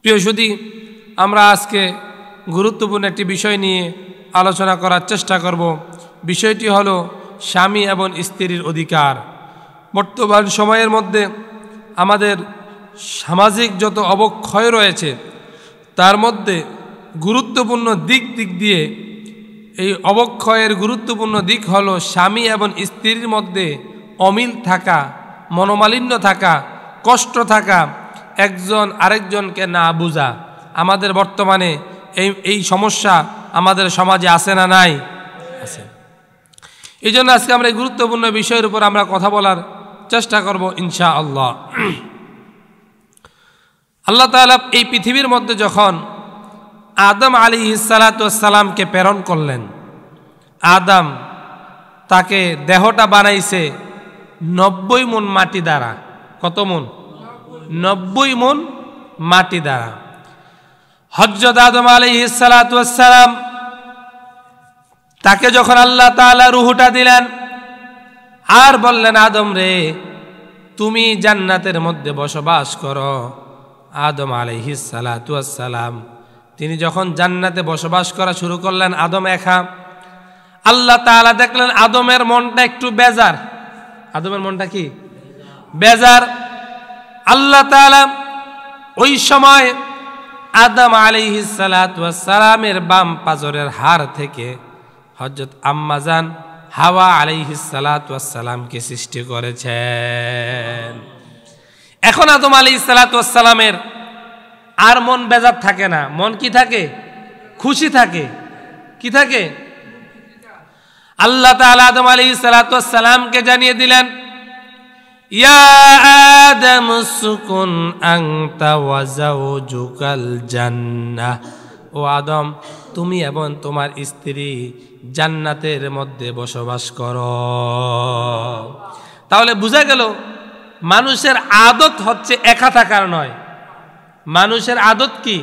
প্রিয় সুধী, আমরা আজকে গুরুত্বপূর্ণ একটি বিষয় নিয়ে আলোচনা করার চেষ্টা করব। বিষয়টি হলো স্বামী এবং স্ত্রীর অধিকার। বর্তমান সময়ের মধ্যে আমাদের সামাজিক যত অবক্ষয় রয়েছে তার মধ্যে গুরুত্বপূর্ণ দিক দিয়ে এই অবক্ষয়ের গুরুত্বপূর্ণ দিক হলো স্বামী এবং স্ত্রীর মধ্যে অমিল থাকা, মনোমালিন্য থাকা, কষ্ট থাকা, একজন আরেকজনকে না বোঝা। আমাদের বর্তমানে এই সমস্যা আমাদের সমাজে আছে না নাই? আছে। এই জন্য আজকে আমরা এই গুরুত্বপূর্ণ বিষয়ের উপর আমরা কথা বলার চেষ্টা করব ইনশাআল্লাহ। আল্লাহ তাআলা এই পৃথিবীর মধ্যে যখন আদম আলাইহিস সালাতু ওয়াস সালামকে প্রেরণ করলেন, আদম তাকে দেহটা বানাইছে 90 মণ মাটি দ্বারা। কত মণ? 90 মণ মাটি দ্বারা। হযরত আদম আলাইহিস সালাতু ওয়াস সালাম তাকে যখন আল্লাহ তাআলা রূহটা দিলেন আর বললেন, আদম রে, তুমি জান্নাতের মধ্যে বসবাস করো। আদম আলাইহিস সালাতু ওয়াস সালাম তিনি যখন জান্নাতে বসবাস করা শুরু করলেন, আদম একা, আল্লাহ তাআলা দেখলেন আদমের মনটা একটু বেজার। আদমের মনটা কি? বেজার। আল্লাহ তাআলা ওই সময় আদম আলাইহিস সালাতু ওয়াস সালামের বাম পাজরের হাড় থেকে হযরত আম্মা জান হাওয়া আলাইহিস সালাতু ওয়াস সালামকে সৃষ্টি করেছেন। এখন আদম আলাইহিস সালাতু ওয়াস সালামের আর মন বেজার থাকে না, মন কি থাকে? খুশি থাকে। কি থাকে? আল্লাহ তাআলা আদম আলাইহিস সালাতু ওয়াস সালামকে জানিয়ে দিলেন, ইয়া আদম উসকুন আনতা ওয়া যাওজুকাল জান্নাহ। ও আদম, তুমি এবং তোমার স্ত্রী জান্নাতের মধ্যে বসবাস করো। তাহলে বোঝা গেল মানুষের আদত হচ্ছে একা থাকার নয়। মানুষের আদত কি?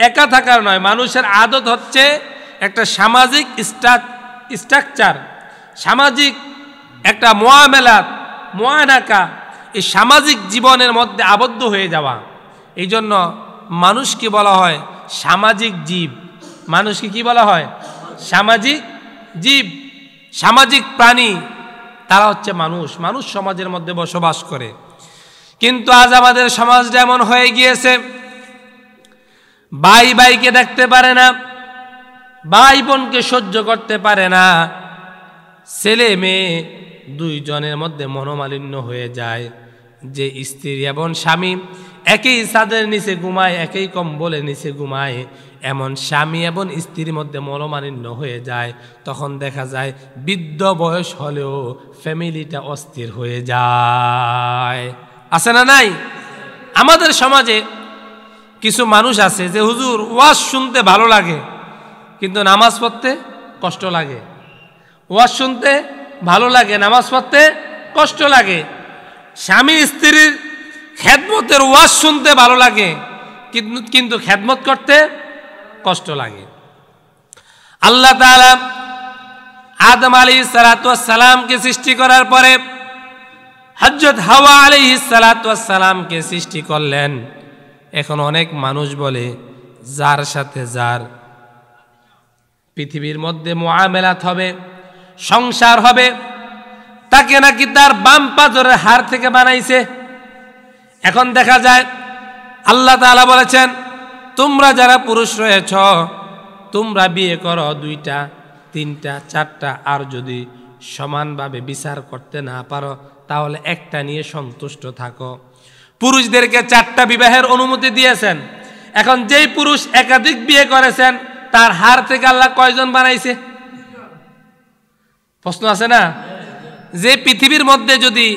একা থাকার নয়। মানুষের আদত হচ্ছে একটা সামাজিক স্ট্রাকচার, সামাজিক একটা মুআনাকা, এই সামাজিক জীবনের মধ্যে আবদ্ধ হয়ে যাওয়া। এই জন্য মানুষকে বলা হয় সামাজিক জীব। মানুষকে কি বলা হয়? সামাজিক জীব, সামাজিক প্রাণী। তারা হচ্ছে মানুষ। মানুষ সমাজের মধ্যে বসবাস করে। কিন্তু আজ আমাদের সমাজটা এমন হয়ে গিয়েছে, ভাই ভাইকে দেখতে পারে না, ভাই বোনকে সহ্য করতে পারে না, ছেলে মেয়ে দুইজনের মধ্যে মনোমালিন্য হয়ে যায়। যে স্ত্রী এবং স্বামী একই ছাদের নিচে ঘুমায়, একই কম্বলের নিচে ঘুমায়, এমন স্বামী এবং স্ত্রীর মধ্যে মনোমালিন্য হয়ে যায়। তখন দেখা যায় বৃদ্ধ বয়স হলেও ফ্যামিলিটা অস্থির হয়ে যায়। আছে না নাই? আমাদের সমাজে কিছু মানুষ আছে যে হুজুর ওয়াজ শুনতে ভালো লাগে কিন্তু নামাজ পড়তে কষ্ট লাগে। ওয়াজ শুনতে ভালো লাগে, নামাজ পড়তে কষ্ট লাগে। স্বামী স্ত্রীর খেদমতের ওয়াজ শুনতে ভালো লাগে কিন্তু খেদমত করতে কষ্ট লাগে। আল্লাহ তাআলা আদম আলাইহিস সালাতু ওয়াস সালামকে সৃষ্টি করার পরে হযরত হাওয়া আলাইহিস সালাতু ওয়াস সালামকে সৃষ্টি করলেন। এখন অনেক মানুষ বলে যার সাথে যার পৃথিবীর মধ্যে মুআমালাত হবে, সংসার হবে, তাকে নাকি তার বাম পাজরের হাড় থেকে বানাইছে। এখন দেখা যায় আল্লাহ তাআলা বলেছেন, তোমরা যারা পুরুষ রয়েছ তোমরা বিয়ে করো 2টা, 3টা, 4টা, আর যদি সমানভাবে বিচার করতে না পারো তাহলে একটা নিয়ে সন্তুষ্ট থাকো। পুরুষদেরকে 4টা বিবাহের অনুমতি দিয়েছেন। এখন যেই পুরুষ একাধিক বিয়ে করেছেন তার হাড় থেকে আল্লাহ কয়জন বানাইছে? প্রশ্ন আছে না? যে পৃথিবীর মধ্যে যদি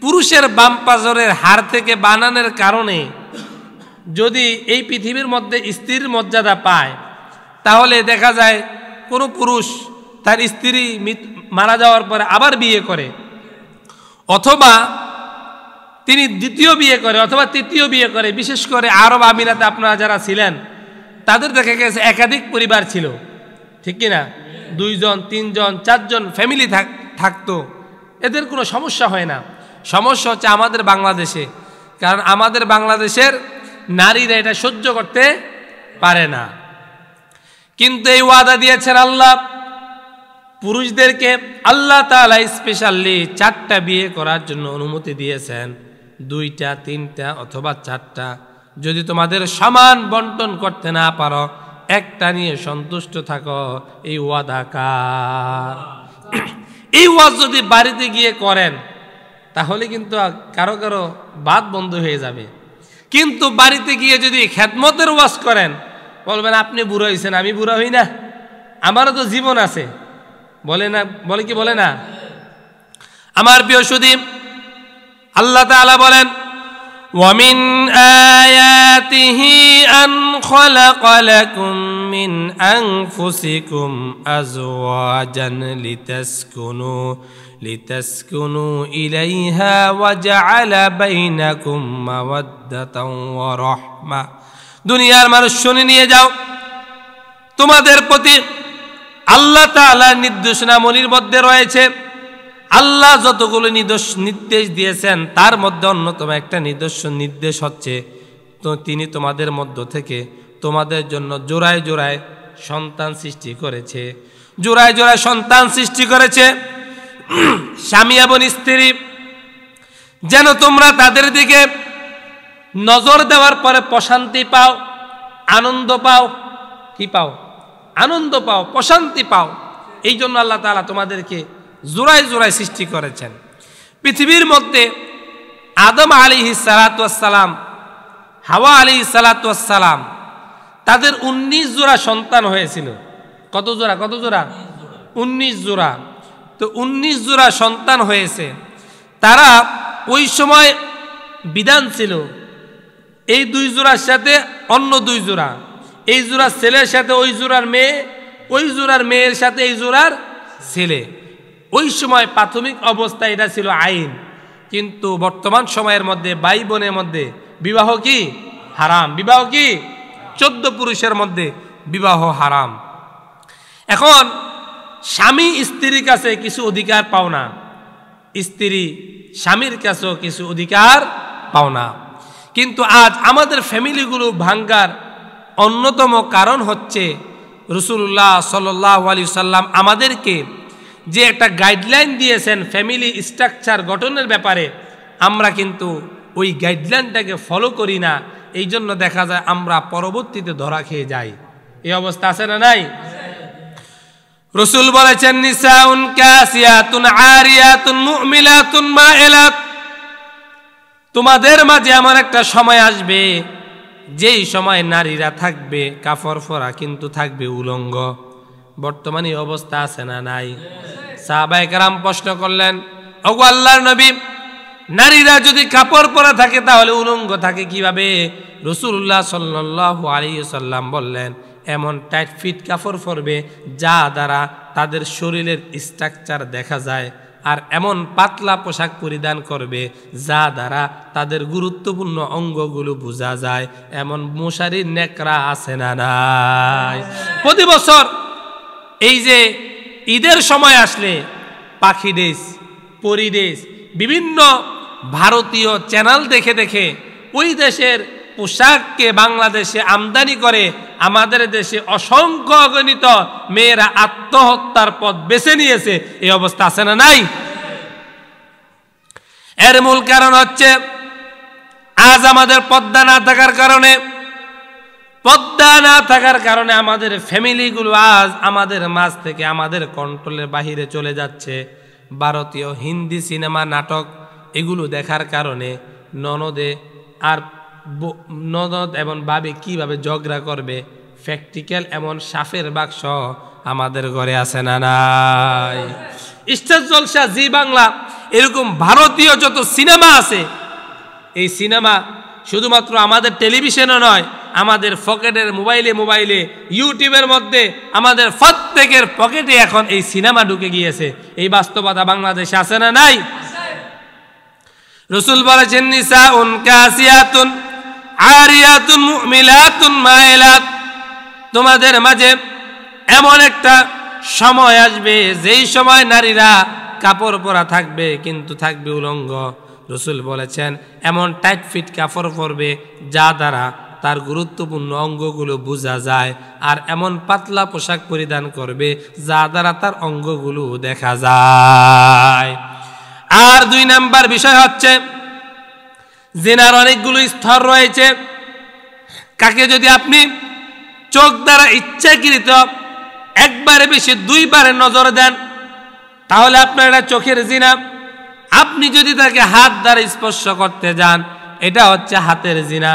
পুরুষের বাম পাজরের হাড় থেকে বানানোর কারণে যদি এই পৃথিবীর মধ্যে স্ত্রীর মর্যাদা পায়, তাহলে দেখা যায় কোনো পুরুষ তার স্ত্রী মারা যাওয়ার পরে আবার বিয়ে করে, অথবা তিনি দ্বিতীয় বিয়ে করে, অথবা তৃতীয় বিয়ে করে। বিশেষ করে আরব আমিরাতে আপনারা যারা ছিলেন তাদের দেখা গেছে একাধিক পরিবার ছিল, ঠিক কিনা? 2 জন, 3 জন, 4 জন ফ্যামিলি থাকতো, এদের কোনো সমস্যা হয় না। সমস্যা হচ্ছে আমাদের বাংলাদেশে। কারণ আমাদের বাংলাদেশের নারীরা এটা সহ্য করতে পারে না। কিন্তু এই ওয়াদা দিয়েছেন আল্লাহ পুরুষদেরকে, আল্লাহ তাআলা স্পেশালি 4টা বিয়ে করার জন্য অনুমতি দিয়েছেন, 2টা 3টা অথবা 4টা। যদি তোমাদের সমান বন্টন করতে না পারো, একটা নিয়ে সন্তুষ্ট থাকো। এই ওয়াদা কার? এই ওয়াজ যদি বাড়িতে গিয়ে করেন তাহলে কিন্তু কারো কারো বাত বন্ধ হয়ে যাবে। কিন্তু বাড়িতে গিয়ে যদি খেদমতের ওয়াজ করেন, বলবেন আপনি বুড়ো হয়েছেন, আমি বুড়া হই না, আমারও তো জীবন আছে, বলে না? বলে কি বলে না? আমার প্রিয় সুধী, আল্লাহ তাআলা বলেন وَمِنْ آيَاتِهِ أَنْ خَلَقَ لَكُمْ مِنْ أَنْفُسِكُمْ أَزْوَاجًا لِتَسْكُنُوا إِلَيْهَا وَجَعَلَ بَيْنَكُمْ مَوَدَّةً وَرَحْمَةً। দুনিয়ার মানুষ শুনে নিয়ে যাও, তোমাদের প্রতি আল্লাহ তাআলার নির্দেশনাবলীর মধ্যে রয়েছে, আল্লাহ যতগুলো নির্দেশ দিয়েছেন তার মধ্যে অন্যতম একটা নির্দেশ হচ্ছে, তো তিনি তোমাদের মধ্য থেকে তোমাদের জন্য জোড়ায় জোড়ায় সন্তান সৃষ্টি করেছে, জোড়ায় জোড়ায় সন্তান সৃষ্টি করেছে। স্বামী এবং স্ত্রী যেন তোমরা তাদের দিকে নজর দেওয়ার পরে প্রশান্তি পাও, আনন্দ পাও। কি পাও? আনন্দ পাও, প্রশান্তি পাও। এই জন্য আল্লাহ তাআলা তোমাদেরকে জোড়ায় জোড়ায় সৃষ্টি করেছেন। পৃথিবীর মধ্যে আদম আলাইহিস সালাতু ওয়াস সালাম, হাওয়া আলাইহিস সালাতু ওয়াস সালাম, তাদের 19 জোড়া সন্তান হয়েছিল। কত জোড়া? কত জোড়া? 19 জোড়া। তো 19 জোড়া সন্তান হয়েছে। তারা ওই সময় বিধান ছিল, এই 2 জোড়ার সাথে অন্য 2 জোড়া, এই জোড়ার ছেলের সাথে ওই জোড়ার মেয়ে, ওই জোড়ার মেয়ের সাথে এই জোড়ার ছেলে। ওই সময় প্রাথমিক অবস্থা এটা ছিল আইন। কিন্তু বর্তমান সময়ের মধ্যে ভাই বোনের মধ্যে বিবাহ কি হারাম? বিবাহ কি? 14 পুরুষের মধ্যে বিবাহ হারাম। এখন স্বামী স্ত্রীর কাছে কিছু অধিকার পাও না, স্ত্রী স্বামীর কাছেও কিছু অধিকার পাও না। কিন্তু আজ আমাদের ফ্যামিলিগুলো ভাঙ্গার অন্যতম কারণ হচ্ছে রাসূলুল্লাহ সাল্লাল্লাহু আলাইহি সাল্লাম আমাদেরকে যে একটা গাইডলাইন দিয়েছেন ফ্যামিলি স্ট্রাকচার গঠনের ব্যাপারে, আমরা কিন্তু ওই গাইডলাইনটাকে ফলো করি না। এই জন্য দেখা যায় আমরা পরবর্তীতে ধরা খেয়ে যাই। এই অবস্থা আছে না নাই? রাসূল বলেছেন নিসাউন কাসিয়াতুন আরিয়াতুন মুমিলাতুন মাইলাত, তোমাদের মাঝে এমন একটা সময় আসবে যেই সময় নারীরা থাকবে কাফর পরা কিন্তু থাকবে উলঙ্গ। বর্তমানে এই অবস্থা আছে না নাই? সাহাবায়ে কেরাম প্রশ্ন করলেন, ওগো আল্লাহর নবী, নারীরা যদি কাপড় পরা থাকে তাহলে উলঙ্গ থাকে কিভাবে? রাসূলুল্লাহ সাল্লাল্লাহু আলাইহি ওয়াসাল্লাম বললেন, এমন টাইট ফিট কাপড় পরবে যা দ্বারা তাদের শরীরের স্ট্রাকচার দেখা যায়, আর এমন পাতলা পোশাক পরিধান করবে যা দ্বারা তাদের গুরুত্বপূর্ণ অঙ্গগুলো বোঝা যায়। এমন মশারির নেকড়া আছে না নাই? প্রতি বছর এই যে ঈদের সময় আসলে পাখি দেশ, পরি দেশ, বিভিন্ন ভারতীয় চ্যানেল দেখে দেখে ওই দেশের পোশাককে বাংলাদেশে আমদানি করে আমাদের দেশে অসংখ্য অগণিত মেয়েরা আত্মহত্যার পথ বেছে নিয়েছে। এই অবস্থা আছে না নাই? এর মূল কারণ হচ্ছে আজ আমাদের পর্দা না থাকার কারণে আমাদের ফ্যামিলিগুলো আজ আমাদের মাঝ থেকে আমাদের কন্ট্রোলের বাহিরে চলে যাচ্ছে। ভারতীয় হিন্দি সিনেমা, নাটক এগুলো দেখার কারণে ননদ এবং ভাবি কিভাবে ঝগড়া করবে, প্র্যাকটিক্যাল এমন সাফের বাক্স আমাদের ঘরে আছে না নাই? স্টার জলসা, জি বাংলা, এরকম ভারতীয় যত সিনেমা আছে, এই সিনেমা শুধুমাত্র আমাদের টেলিভিশনে নয়, আমাদের পকেটের মোবাইলে ইউটিউবের মধ্যে আমাদের প্রত্যেকের পকেটে এখন এই সিনেমা ঢুকে গিয়েছে। এই বাস্তবতা বাংলাদেশে আছে না নাই? রাসূল বলেছেন নিসাউন কাসিয়াতুন আরিয়াতুন মুমিলাতুন মাইলাত, তোমাদের মাঝে এমন একটা সময় আসবে যেই সময় নারীরা কাপড় পরা থাকবে কিন্তু থাকবে উলঙ্গ। রাসূল বলেছেন এমন টাইট ফিট কাপড় পরবে যা দ্বারা তার গুরুত্বপূর্ণ অঙ্গগুলো বোঝা যায়, আর এমন পাতলা পোশাক পরিধান করবে যা দ্বারা তার অঙ্গগুলো দেখা যায়। আর 2 নাম্বার বিষয় হচ্ছে জিনার অনেকগুলো স্তর রয়েছে। কাকে যদি আপনি চোখ দ্বারা ইচ্ছাকৃত একবারে বেশি 2 বারে নজর দেন তাহলে আপনার এটা চোখের জিনা। আপনি যদি তাকে হাত দ্বারা স্পর্শ করতে যান এটা হচ্ছে হাতের জিনা।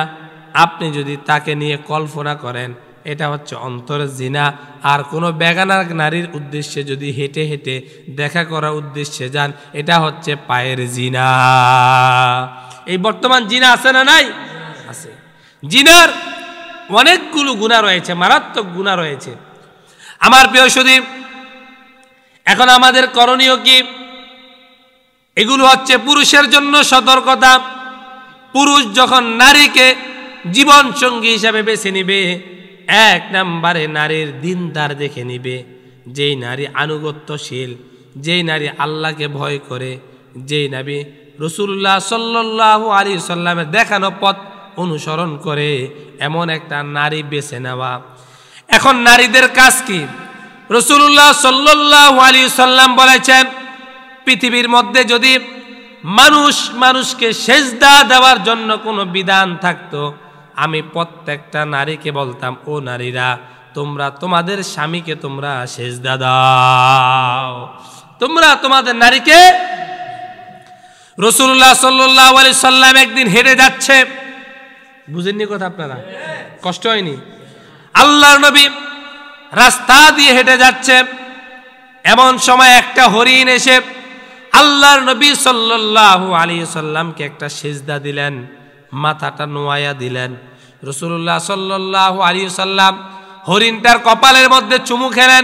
আপনি যদি তাকে নিয়ে কল্পনা করেন এটা হচ্ছে অন্তরের জিনা। আর কোনো বেগানা নারীর উদ্দেশ্যে যদি হেঁটে হেঁটে দেখা করার উদ্দেশ্যে যান এটা হচ্ছে পায়ের জিনা। এই বর্তমান জিনা আছে না নাই? আছে। জিনার অনেকগুলো গুনাহ রয়েছে, মারাত্মক গুনাহ রয়েছে। আমার প্রিয় সুধী, এখন আমাদের করণীয় কি? এগুলো হচ্ছে পুরুষের জন্য সতর্কতা। পুরুষ যখন নারীকে জীবন সঙ্গী হিসাবে বেছে নিবে, 1 নম্বরে নারীর দিনদার দেখে নিবে। যেই নারী আনুগত্যশীল, যেই নারী আল্লাহকে ভয় করে, যেই নবী রাসূলুল্লাহ সাল্লাল্লাহু আলাইহি সাল্লামের দেখানো পথ অনুসরণ করে, এমন একটা নারী বেছে নেওয়া। এখন নারীদের কাজ কি? রাসূলুল্লাহ সাল্লাল্লাহু আলাইহি সাল্লাম বলেছেন, পৃথিবীর মধ্যে যদি মানুষকে সেজদা দেওয়ার জন্য কোনো বিধান থাকতো, আমি প্রত্যেকটা নারীকে বলতাম, ও নারীরা তোমরা তোমাদের স্বামীকে তোমরা সেজদা দাও, তোমরা তোমাদের নারীকে। রাসূলুল্লাহ সাল্লাল্লাহু আলাইহি সাল্লাম একদিন হেঁটে যাচ্ছে, বুঝেননি কথা আপনারা? কষ্ট হয়নি? আল্লাহর নবী রাস্তা দিয়ে হেঁটে যাচ্ছে, এমন সময় একটা হরিণ এসে আল্লাহর নবী সাল্লাল্লাহু আলাইহি সাল্লামকে একটা সিজদা দিলেন, মাথাটা নোয়াইয়া দিলেন। রাসূলুল্লাহ সাল্লাল্লাহু আলাইহি সাল্লাম হরিণটার কপালের মধ্যে চুমু খেলেন,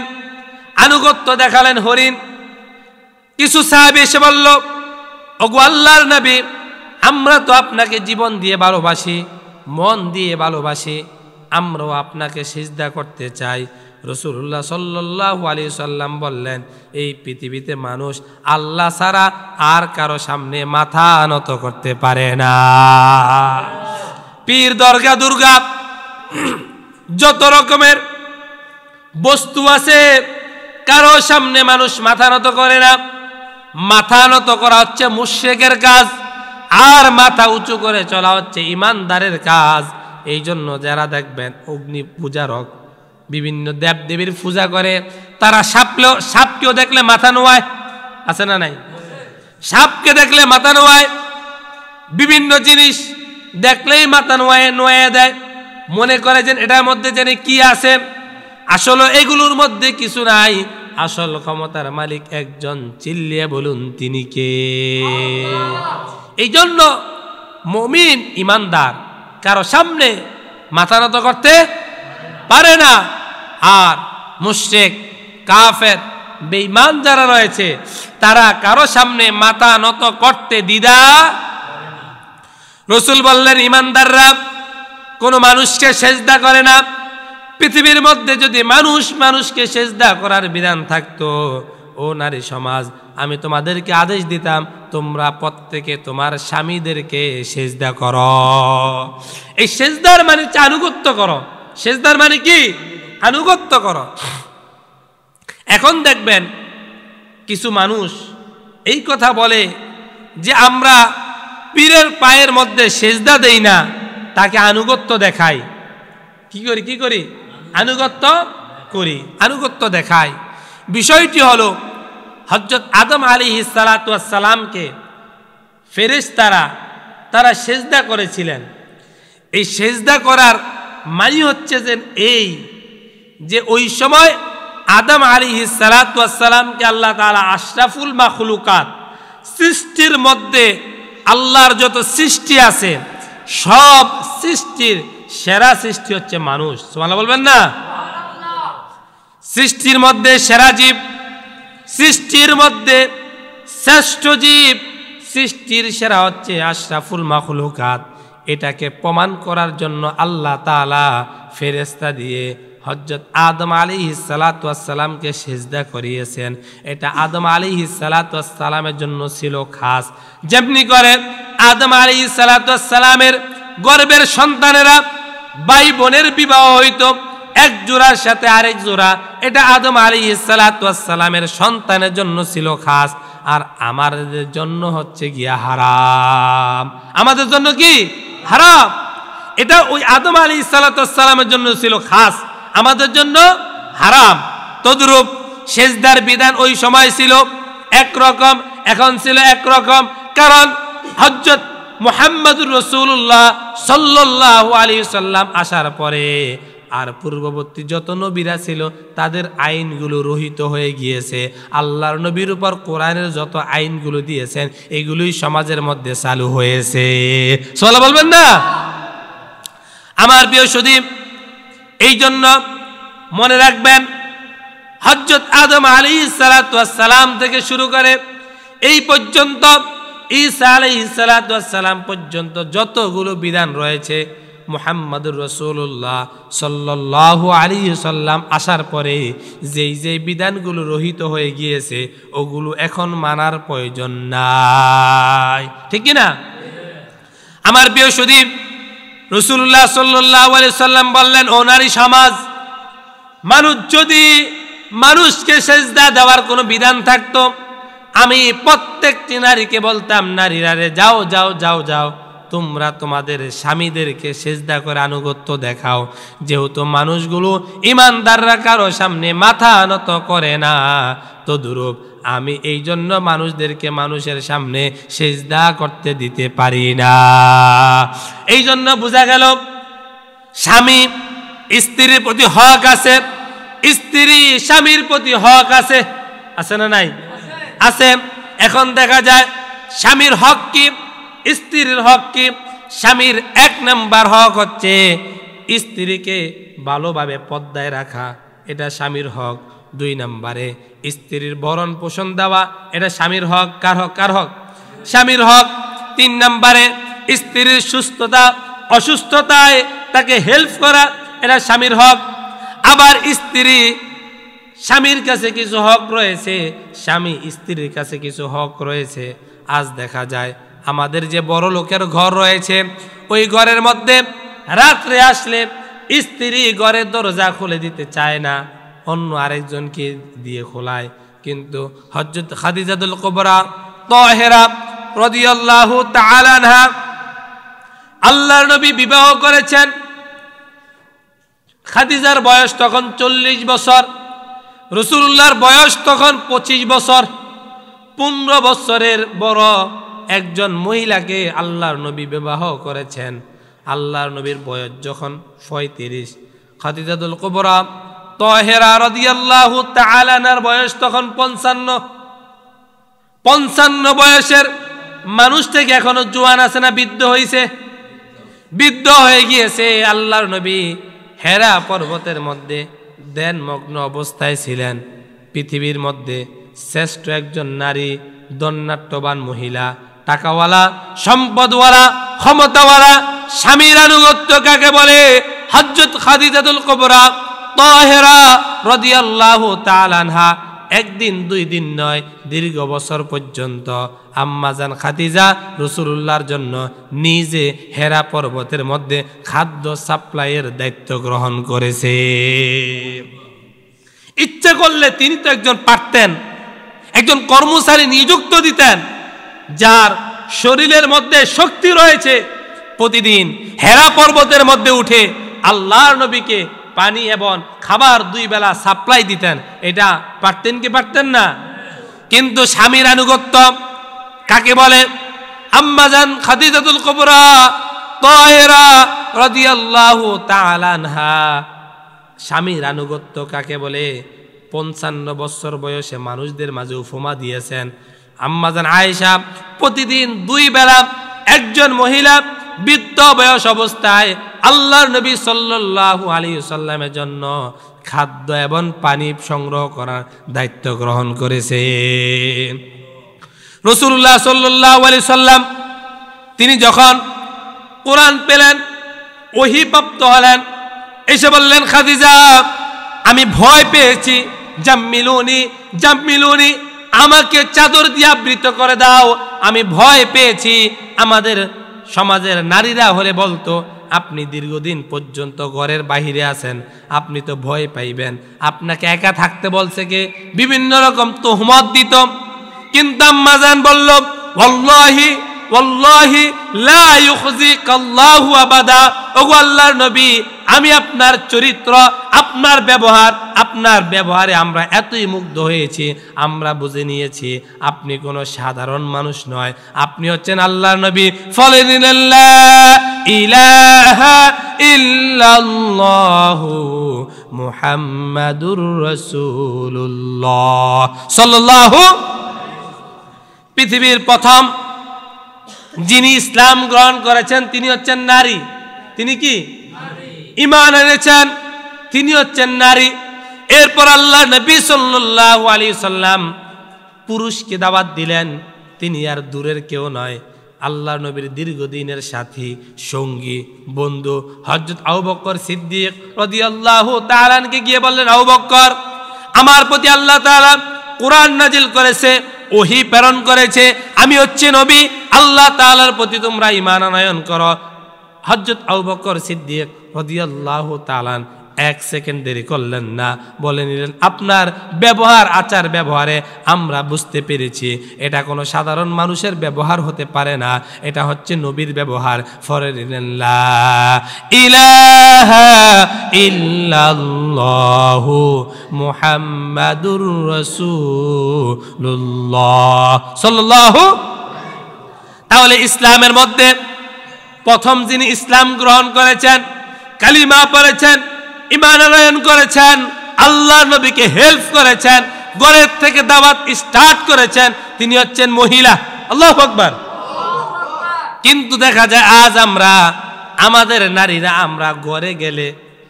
আনুগত্য দেখালেন হরিণ। কিছু সাহাবী এসে বলল, ওগো আল্লাহর নবী, আমরা তো আপনাকে জীবন দিয়ে ভালোবাসি, মন দিয়ে ভালোবাসি, আমরাও আপনাকে সিজদা করতে চাই। রাসূলুল্লাহ সাল্লাল্লাহু আলাইহি সাল্লাম বললেন, এই পৃথিবীতে মানুষ আল্লাহ ছাড়া আর কারো সামনে মাথা নত করতে পারে না। পীর, দরগা, দুর্গা, যত রকমের বস্তু আছে, কারো সামনে মানুষ মাথা নত করে না। মাথা নত করা হচ্ছে মুশরিকের কাজ, আর মাথা উঁচু করে চলা হচ্ছে ইমানদারের কাজ। এই জন্য যারা দেখবেন অগ্নি পূজারক, বিভিন্ন দেবদেবীর পূজা করে, তারা সাপকেও দেখলে মাথা নোয়ায়, আছে না নাই? সাপকে দেখলে মাথা নোয়ায়, বিভিন্ন জিনিস দেখলেই মাথা নোয়ায় দেয়, মনে করে যে এটার মধ্যে জানি কি আছে। আসলে এগুলোর মধ্যে কিছু নাই, আসল ক্ষমতার মালিক একজন, চিল্লিয়ে বলুন তিনি কে? এই জন্য মুমিন ইমানদার কারো সামনে মাথা নত করতে পারে না। আর মুশরিক, কাফের, বেঈমান যারা রয়েছে তারা কারো সামনে মাথা নত করতে দ্বিধা। রাসূল বললেন, ইমানদাররা কোনো মানুষকে সেজদা করে না। পৃথিবীর মধ্যে যদি মানুষকে সেজদা করার বিধান থাকতো, ও নারী সমাজ, আমি তোমাদেরকে আদেশ দিতাম, তোমরা প্রত্যেকে তোমার স্বামীদেরকে সেজদা করো। এই সেজদার মানে আনুগত্য করো। সেজদার মানে কি? আনুগত্য করো। এখন দেখবেন কিছু মানুষ এই কথা বলে যে আমরা পীরের পায়ের মধ্যে সেজদা দেই না, তাকে আনুগত্য দেখাই। কি করি? আনুগত্য করি, আনুগত্য দেখাই। বিষয়টি হলো, হযরত আদম আলাইহিস সালাতু ওয়াস সালামকে ফেরেশতারা তারা সেজদা করেছিলেন। এই সেজদা করার মানে হচ্ছে যে এই যে ওই সময় আদম আলাইহিস সালাতু ওয়াস সালামকে আল্লাহ তাআলা আশরাফুল মাখলুকাত, সৃষ্টির মধ্যে আল্লাহর যত সৃষ্টি আছে সব সৃষ্টির সেরা সৃষ্টি হচ্ছে মানুষ। সুবহানাল্লাহ বলবেন না? সৃষ্টির মধ্যে সেরা জীব, সৃষ্টির মধ্যে শ্রেষ্ঠ জীব, সৃষ্টির সেরা হচ্ছে আশরাফুল মাখলুকাত। এটাকে প্রমাণ করার জন্য আল্লাহ তাআলা ফেরেশতা দিয়ে হযরত আদম আলাইহিস সালাতু ওয়াস সালামকে সিজদা করিয়েছেন। এটা আদম আলাইহিস সালাতু ওয়াস সালামের জন্য ছিল খাস। যেমনি করে আদম আলাইহিস সালাতু ওয়াস সালামের গর্ভের সন্তানেরা ভাই বোনের বিবাহ হইতো এক জোড়ার সাথে আরেক জোড়া, এটা আদম আলাইহিস সালাতু ওয়াস সালামের সন্তানের জন্য ছিল খাস, আর আমাদের জন্য হচ্ছে গিয়া হারাম। আমাদের জন্য কি হারাম? এটা ওই আদম আলাইহিস সালাতু ওয়াস সালামের জন্য ছিল খাস, আমাদের জন্য হারাম। তদ্রূপ সেজদার বিধান ওই সময় ছিল একরকম, এখন ছিল একরকম, কারণ হযরত মুহাম্মদুর রাসূলুল্লাহ সাল্লাল্লাহু আলাইহি সাল্লাম আসার পরে আর পূর্ববর্তী যত নবীরা ছিল তাদের আইনগুলো রহিত হয়ে গিয়েছে। আল্লাহর নবীর উপর কোরআনের যত আইনগুলো দিয়েছেন এগুলোই সমাজের মধ্যে চালু হয়েছে। সুবহানাল্লাহ বলবেন না? আমার প্রিয় সুধী, এই জন্য মনে রাখবেন হযরত আদম আলাইহিস সালাতু ওয়াস সালাম থেকে শুরু করে এই পর্যন্ত ঈসা আলাইহিস সালাতু ওয়াস সালাম পর্যন্ত যতগুলো বিধান রয়েছে মুহাম্মদুর রাসূলুল্লাহ সাল্লাল্লাহু আলাইহি সাল্লাম আসার পরে যেই যেই বিধানগুলো রহিত হয়ে গিয়েছে ওগুলো এখন মানার প্রয়োজন নাই, ঠিক কি না? আমার প্রিয় সুধী, রাসূলুল্লাহ সাল্লাল্লাহু আলাইহি সাল্লাম বললেন, ও নারী সমাজ, মানুষ যদি মানুষকে সেজদা দেওয়ার কোনো বিধান থাকতো, আমি প্রত্যেকটি নারীকে বলতাম, নারীরা রে যাও যাও যাও যাও, তোমরা তোমাদের স্বামীদেরকে সেজদা করে আনুগত্য দেখাও। যেহেতু মানুষগুলো ইমানদাররা কারো সামনে মাথা নত করে না, তদ্রূপ আমি এই জন্য মানুষদেরকে মানুষের সামনে সেজদা করতে দিতে পারি না। এই জন্য বোঝা গেল স্বামী স্ত্রীর প্রতি হক আছে, স্ত্রী স্বামীর প্রতি হক আছে, আছে না নাই? আছে। এখন দেখা যায় স্বামীর হক কি, স্ত্রীর হক কি? স্বামীর এক নাম্বার হক হচ্ছে স্ত্রীকে ভালোভাবে পর্দায় রাখা, এটা স্বামীর হক। 2 নম্বরে স্ত্রীর ভরণ পোষণ দেওয়া, এটা স্বামীর হক। কার হক? কার হক? স্বামীর হক। 3 নম্বরে স্ত্রীর সুস্থতা অসুস্থতায় তাকে হেল্প করা, এটা স্বামীর হক। আবার স্ত্রী স্বামীর কাছে কিছু হক রয়েছে, স্বামী স্ত্রীর কাছে কিছু হক রয়েছে। আজ দেখা যায় আমাদের যে বড় লোকের ঘর রয়েছে, ওই ঘরের মধ্যে রাত্রে আসলে স্ত্রী ঘরের দরজা খুলে দিতে চায় না, অন্য আরেকজনকে দিয়ে খোলায়। কিন্তু হযরত খাদিজাতুল কুবরা তাহেরা রাদিয়াল্লাহু তাআলা আনহা, আল্লাহর নবী বিবাহ করেছেন, খাদিজার বয়স তখন 40 বছর, রাসূলুল্লাহর বয়স তখন 25 বছর। 15 বছরের বড় একজন মহিলাকে আল্লাহর নবী বিবাহ করেছেন। আল্লাহর নবীর বয়স যখন 35, খাদিজাতুল কুবরা তাহেরা রাদিয়াল্লাহু তাআলা আনহার বয়স তখন 55। 55 বয়সের মানুষ থেকে এখনো জোয়ান আছে না বৃদ্ধ হয়েছে? বৃদ্ধ হয়ে গিয়েছে। আল্লাহর নবী হেরা পর্বতের মধ্যে ধ্যানমগ্ন অবস্থায় ছিলেন। পৃথিবীর মধ্যে শ্রেষ্ঠ একজন নারী, দন্নাট্যবান মহিলা, টাকাওয়ালা, সম্পদওয়ালা, ক্ষমতাওয়ালা, স্বামীর আনুগত্য কাকে বলে? হযরত খাদিজাতুল কুবরা তাহেরা রাদিয়াল্লাহু তাআলা আনহা একদিন 2 দিন নয়, দীর্ঘ বছর পর্যন্ত আম্মাজান খাদিজা রাসূলুল্লাহর জন্য নিজে হেরা পর্বতের মধ্যে খাদ্য সাপ্লাইয়ের দায়িত্ব গ্রহণ করেছে। ইচ্ছে করলে তিনি তো একজন পারতেন, একজন কর্মচারী নিযুক্ত দিতেন, যার শরীরের মধ্যে শক্তি রয়েছে, প্রতিদিন হেরা পর্বতের মধ্যে উঠে আল্লাহর নবীকে পানি এবং খাবার 2 বেলা সাপ্লাই দিতেন। এটা পারতেন কি পারতেন না? কিন্তু স্বামীর আনুগত্য কাকে বলে? আম্মাজান খাদিজাতুল কুবরা তাহেরা রাদিয়াল্লাহু তাআলা আনহা স্বামীর আনুগত্য কাকে বলে? 55 বছর বয়সে মানুষদের মাঝে উপমা দিয়েছেন। আম্মাজান আয়েশা প্রতিদিন 2 বেলা একজন মহিলা বৃদ্ধ বয়স অবস্থায় আল্লাহর নবী সাল্লাল্লাহু আলাইহি সাল্লামের জন্য খাদ্য এবং পানি সংগ্রহ করার দায়িত্ব গ্রহণ করেছে। রাসূলুল্লাহ সাল্লাল্লাহু আলাইহি সাল্লাম তিনি যখন কোরআন পেলেন, ওহী প্রাপ্ত হলেন, এসে বললেন, খাদিজা আমি ভয় পেয়েছি, জাম্মিলুনি জাম্মিলুনি, আমাকে চাদর দিয়ে আবৃত করে দাও, আমি ভয় পেয়েছি। আমাদের সমাজের নারীরা হলে বলতো আপনি দীর্ঘদিন পর্যন্ত ঘরের বাহিরে আছেন, আপনি তো ভয় পাইবেন। আপনাকে একা থাকতে বলছে কে? বিভিন্ন রকম তোহমত দিত। কিন্তু আম্মাজান বলল, ওয়াল্লাহি ওয়াল্লাহি লা ইউখজিকাল্লাহু আবাদা। ওগো আল্লাহর নবী, আমি আপনার চরিত্র, আপনার ব্যবহারে আমরা এতই মুগ্ধ হয়েছি, আমরা বুঝে নিয়েছি আপনি কোনো সাধারণ মানুষ নয়, আপনি হচ্ছেন আল্লাহর নবী। ফলিল্লা ইলাহা ইল্লাল্লাহু মুহাম্মাদুর রাসূলুল্লাহ সাল্লাল্লাহু। পৃথিবীর প্রথম যিনি ইসলাম গ্রহণ করেছেন তিনি হচ্ছেন নারী। তিনি কি? ঈমান এনেছেন, তিনি হচ্ছেন নারী। এরপর আল্লাহ নবী সাল্লাল্লাহু আলাইহি সাল্লাম পুরুষকে দাওয়াত দিলেন, তিনি আর দূরের কেউ নয়, আল্লাহ নবীর দীর্ঘদিনের সাথী, সঙ্গী, বন্ধু হযরত আবু বকর সিদ্দিক রাদিয়াল্লাহু তাআলা আনকে গিয়ে বললেন, আবু বকর, আমার প্রতি আল্লাহ তাআলা কোরআন নাজিল করেছে, ওহী প্রেরণ করেছে, আমি হচ্ছে নবী, আল্লাহ তাআলার প্রতি তোমরা ঈমান আনয়ন করো। হযরত আবু বকর সিদ্দিক রাদিয়াল্লাহু তাআলা এক সেকেন্ড দেরি করলেন না, বলে নিলেন, আপনার ব্যবহার, আচার ব্যবহারে আমরা বুঝতে পেরেছি এটা কোনো সাধারণ মানুষের ব্যবহার হতে পারে না, এটা হচ্ছে নবীর ব্যবহার। ফরে নিলেন, লা ইলাহা ইল্লাল্লাহু মুহাম্মাদুর রাসূলুল্লাহ সাল্লাল্লাহু। তাহলে ইসলামের মধ্যে প্রথম যিনি ইসলাম গ্রহণ করেছেন, কালিমা পড়েছেন, ঈমান আনয়ন করেছেন, আল্লাহ নবীকে হেল্প করেছেন, ঘরের থেকে দাওয়াত স্টার্ট করেছেন, তিনি হচ্ছেন মহিলা। আল্লাহু আকবার। কিন্তু দেখা যায় আজ আমরা, আমাদের নারীরা, আমরা ঘরে গেলে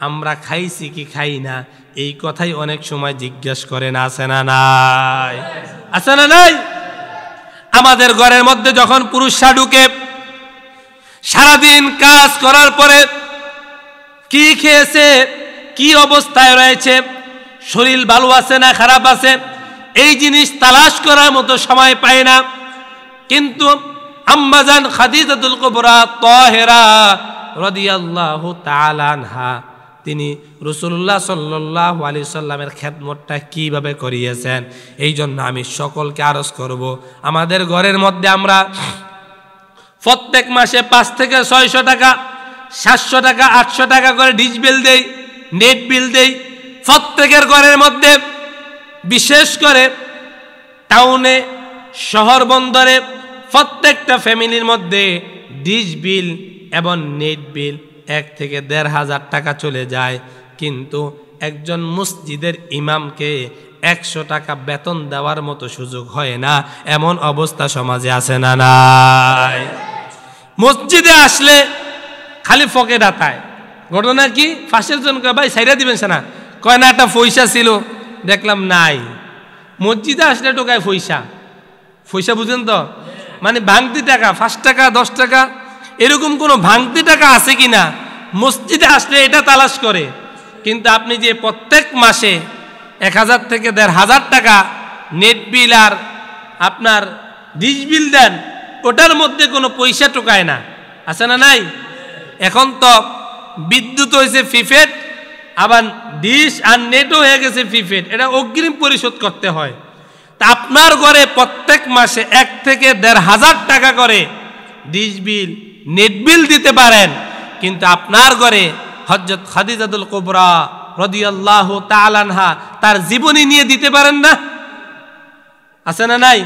আমরা খাইছি কি খাই না এই কথাই অনেক সময় জিজ্ঞাসা করেন, আছে না নাই? আছে না নাই? আমাদের ঘরের মধ্যে যখন পুরুষরা ঢুকে, সারাদিন কাজ করার পরে কি খেয়েছে, কি অবস্থায় রয়েছে, শরীর ভালো আছে না খারাপ আছে, এই জিনিস তালাশ করার মতো সময় পায় না। কিন্তু আম্মাজান খাদিজাতুল কুবরা তাহেরা রাদিয়াল্লাহু তাআলা আনহা, তিনি রাসূলুল্লাহ সাল্লাল্লাহু আলাইহি সাল্লামের খেদমতটা কিভাবে করিয়েছেন, এই জন্য আমি সকলকে আরজ করব, আমাদের ঘরের মধ্যে আমরা প্রত্যেক মাসে 5 থেকে 600 টাকা, 700 টাকা, 800 টাকা করে ডিশ বিল দেই, নেট বিল দেই। প্রত্যেকের ঘরের মধ্যে, বিশেষ করে টাউনে, শহর বন্দরে প্রত্যেকটা ফ্যামিলির মধ্যে ডিশ বিল এবং নেট বিল 1 থেকে 1,500 টাকা চলে যায়। কিন্তু একজন মসজিদের ইমামকে 100 টাকা বেতন দেওয়ার মতো সুযোগ হয় না, এমন অবস্থা সমাজে আছে না নাই? মসজিদে আসলে খালি পকেট আতায়। ঘটনা কি? ফাঁসের জন কয়, ভাই সাইরা দিবেন না, কয় না একটা পয়সা ছিল, দেখলাম নাই। মসজিদে আসলে টোকায় পয়সা, পয়সা বুঝেন তো, মানে ভাঙতি টাকা, 5 টাকা 10 টাকা এরকম কোনো ভাঙতি টাকা আছে কিনা মসজিদে আসলে এটা তালাশ করে। কিন্তু আপনি যে প্রত্যেক মাসে 1000 থেকে 1500 টাকা নেট বিল আর আপনার ডিশ বিল দেন, ওটার মধ্যে কোনো পয়সা টোকায় না, আছে না নাই? এখন তো বিদ্যুৎ হয়েছে প্রিপেড, আবার ডিশ আর নেটও হয়ে গেছে প্রিপেড, এটা অগ্রিম পরিশোধ করতে হয়। তা আপনার ঘরে প্রত্যেক মাসে 1 থেকে 1500 টাকা করে ডিশ বিল, নেট বিল দিতে পারেন, কিন্তু আপনার ঘরে হযরত খাদিজাতুল কুবরা রাদিয়াল্লাহু তাআলা আনহা তার জীবনী নিয়ে দিতে পারেন না, আছে না নাই?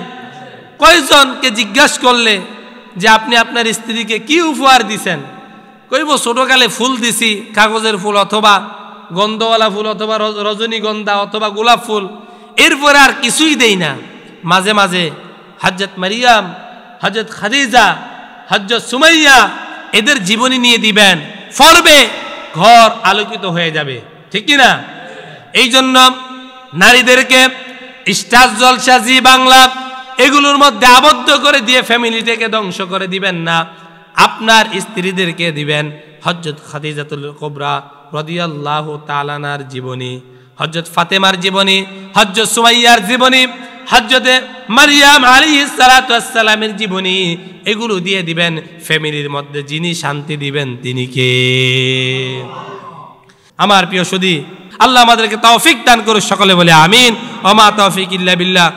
কয়জনকে জিজ্ঞাসা করলে যে আপনি আপনার স্ত্রীকে কি উপহার দিছেন, কইব ছোটকালে ফুল দিছি, কাগজের ফুল অথবা গন্ধওয়ালা ফুল অথবা রজনীগন্ধা অথবা গোলাপ ফুল, এরপরে আর কিছুই দেই না। মাঝে মাঝে হযরত মারিয়াম, হযরত খাদিজা, হযরত সুমাইয়া এদের জীবনী নিয়ে দিবেন, পড়বে, ঘর আলোকিত হয়ে যাবে, ঠিক কি না? এই জন্য নারীদেরকে স্টার জলসা, জি বাংলা এগুলোর মধ্যে আবদ্ধ করে দিয়ে ফ্যামিলিটাকে ধ্বংস করে দিবেন না। আপনার স্ত্রীদেরকে দিবেন হযরত খাদিজাতুল কুবরা রাদিয়াল্লাহু তাআলা আনহার জীবনী, হযরত ফাতেমার জীবনী, হযরত সুমাইয়ার জীবনী, হযরতে মারিয়াম আলাইহিস সালাতু ওয়াস সালামের জীবনী, এগুলো দিয়ে দিবেন। ফ্যামিলির মধ্যে যিনি শান্তি দিবেন তিনি কে? আমার প্রিয় সুধী, আল্লাহ আমাদেরকে তৌফিক দান করুন। সকলে বলে আমিন। ওয়া মা তৌফিক ইল্লা বিল্লাহ।